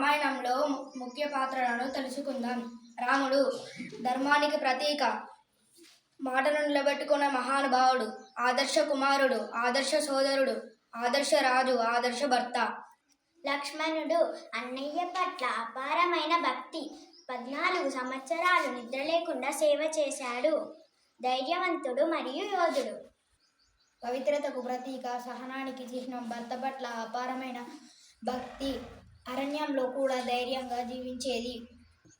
రామాయణంలో ముఖ్య పాత్రలను తెలుసుకుందాం. రాముడు ధర్మానికి ప్రతీక, మాటను నిలబెట్టుకున్న మహానుభావుడు, ఆదర్శ కుమారుడు, ఆదర్శ సోదరుడు, ఆదర్శ రాజు, ఆదర్శ భర్త. లక్ష్మణుడు అన్నయ్య పట్ల అపారమైన భక్తి, 14 సంవత్సరాలు నిద్ర లేకుండా సేవ చేశాడు. ధైర్యవంతుడు మరియు యోధుడు. పవిత్రతకు ప్రతీక, సహనానికి చిహ్నం, భర్త పట్ల అపారమైన భక్తి, అరణ్యంలో కూడా ధైర్యంగా జీవించేది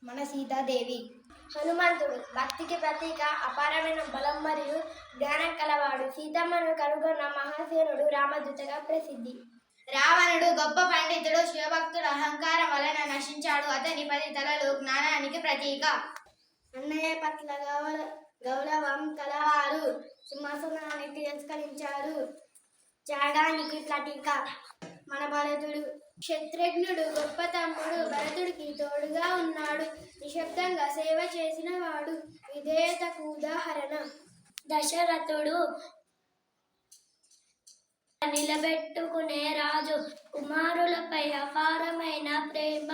మన సీతాదేవి. హనుమంతుడు భక్తికి ప్రతీక, అపారమైన బలం మరియు జ్ఞానం కలవాడు. సీతమ్మను కనుగొన్న మహాసేనుడు, రామదూతగా ప్రసిద్ధి. రావణుడు గొప్ప పండితుడు, శివభక్తుడు, అహంకారం వలన నశించాడు. అతని 10 తలలు జ్ఞానానికి ప్రతీక. అన్నయ్య పట్ల గౌరవం కలవారు, సింహాసనాన్ని తిరస్కరించారు. త్యాగానికి ప్రతీక మన భరతుడు. శత్రుఘ్నుడు గొప్ప తమ్ముడు, భరతుడికి తోడుగా ఉన్నాడు. నిశ్శబ్దంగా సేవ చేసిన వాడు, విధేయతకు ఉదాహరణ. దశరథుడు నిలబెట్టుకునే రాజు, కుమారులపై అపారమైన ప్రేమ.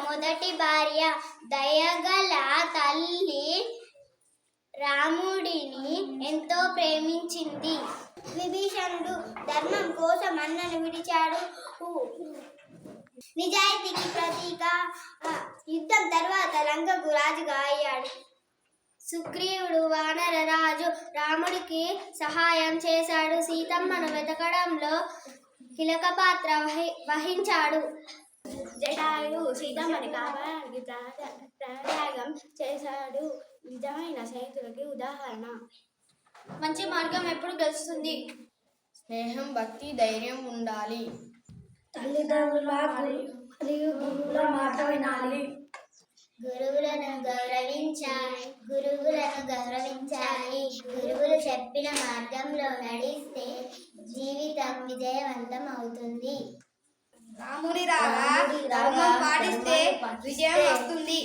మొదటి భార్య దయగల తల్లి, రాముడిని ఎంతో ప్రేమించింది. విభీషణుడు ధర్మం కోసం అన్నను విడిచాడు, నిజాయితీకి ప్రతీక. యుద్ధం తర్వాత లంకకు రాజుగా అయ్యాడు. సుగ్రీవుడు వానర రాజు, రాముడికి సహాయం చేశాడు. సీతమ్మను వెతకడంలో కీలక పాత్ర వహించాడు. జటాయువు సీతమ్మని కాపాడడానికి త్యాగం చేశాడు. నిజమైన స్నేహితులకి ఉదాహరణ. మంచి మార్గం ఎప్పుడు గెలుస్తుంది? స్నేహం, భక్తి, ధైర్యం ఉండాలి. తల్లిదండ్రుల మరియు గురువుల మాట వినాలి. గురువులను గౌరవించాలి. గురువులు చెప్పిన మార్గంలో నడిస్తే జీవితం విజయవంతం అవుతుంది. రాముని రాగా ధర్మం పాటిస్తే విజయం వస్తుంది.